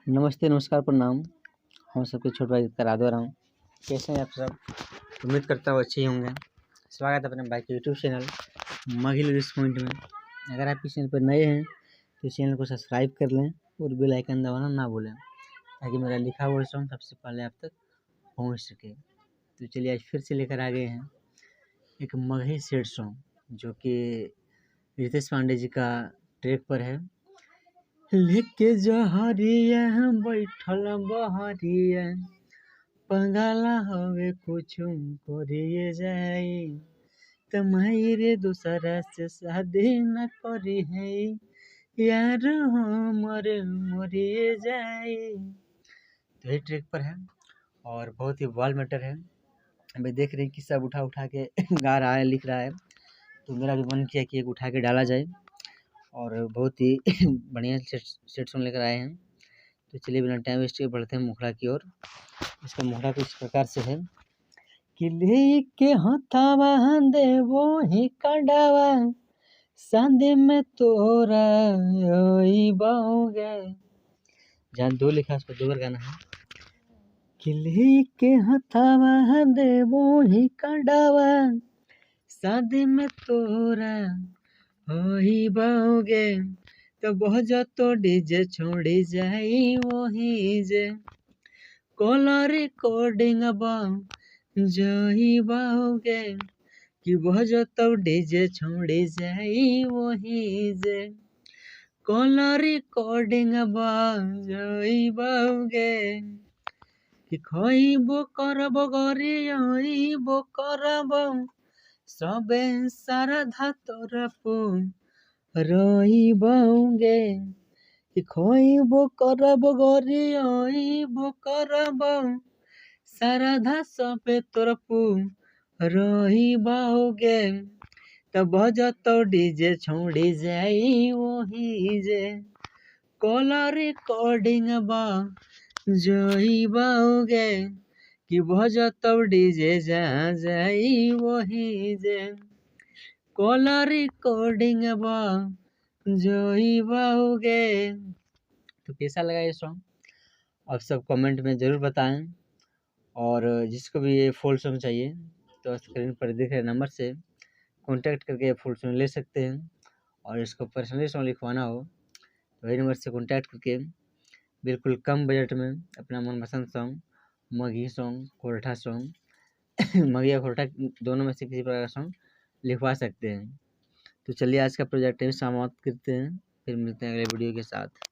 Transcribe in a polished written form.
नमस्ते, नमस्कार, प्रणाम। हम सबके छोटे भाई का राधे राम। कैसे हैं आप सब? उम्मीद करता हूँ अच्छे ही होंगे। स्वागत है अपने भाई के यूट्यूब चैनल मघी लिरिक्स पॉइंट में। अगर आप इस चैनल पर नए हैं तो चैनल को सब्सक्राइब कर लें और बेल आइकन दबाना ना भूलें, ताकि मेरा लिखा हुआ सॉन्ग सबसे पहले आप तक पहुँच सके। तो चलिए आज फिर से लेकर आ गए हैं एक मगही सेड सॉन्ग, जो कि रितेश पांडे जी का ट्रैक पर है। लेके जहरिया बैठल बहरिया, पगला हवे कुछु करिए जाई, तमाई रे दूसरा से शादी न करी है, यार हमर मरिए जाई। तो ये ट्रैक पर है और बहुत ही वाल मैटर है। हमें देख रहे हैं कि सब उठा उठा के गा रहा है, लिख रहा है, तो मेरा भी मन किया कि एक उठा के डाला जाए और बहुत ही बढ़िया सेट सॉन्ग लेकर आए हैं। तो चलिए बिना टाइम वेस्ट के बढ़ते हैं मुखड़ा की ओर। इसका मुखड़ा कुछ प्रकार से है कि लेके हथावा देवो ही कडावा, शादी में तोरा बाओगे। जहाँ दो लिखा है उसको दो बार गाना है कि लेके हथावा देवो ही कडावा, शादी में तोरा बाओगे। तो बहुत तो डीजे छोड़ी जाई वही जे, कॉलर रिकॉर्डिंग जही बाओगे कि बहुत तो डीजे छोड़ी जाई वही जे, कॉलर रिकॉर्डिंग जही बाओगे कि खइबो करबो गरियइबो करबो, सबे सारधा तोरपो रहिबोगे कि खइबो करबो गरियइबो करबो, सारधा सबे तोरपो रहिबोगे। तब बजतो डीजे छोड़ी जाई वही जे, कॉलर रिकॉर्डिंग जइबोगे कि बजतो डीजे जा जाई वही जे, कॉलर रिकॉर्डिंग जइबोगे। तो कैसा लगा ये सॉन्ग आप सब कमेंट में ज़रूर बताएं। और जिसको भी ये फुल सॉन्ग चाहिए तो स्क्रीन पर दिख रहे नंबर से कांटेक्ट करके फुल सॉन्ग ले सकते हैं। और इसको पर्सनली सॉन्ग लिखवाना हो तो वही नंबर से कांटेक्ट करके बिल्कुल कम बजट में अपना मनपसंद song, Magahi song, Khortha song Magahi या खोरठा दोनों में से किसी प्रकार का सॉन्ग लिखवा सकते हैं। तो चलिए आज का प्रोजेक्ट समाप्त करते हैं, फिर मिलते हैं अगले वीडियो के साथ।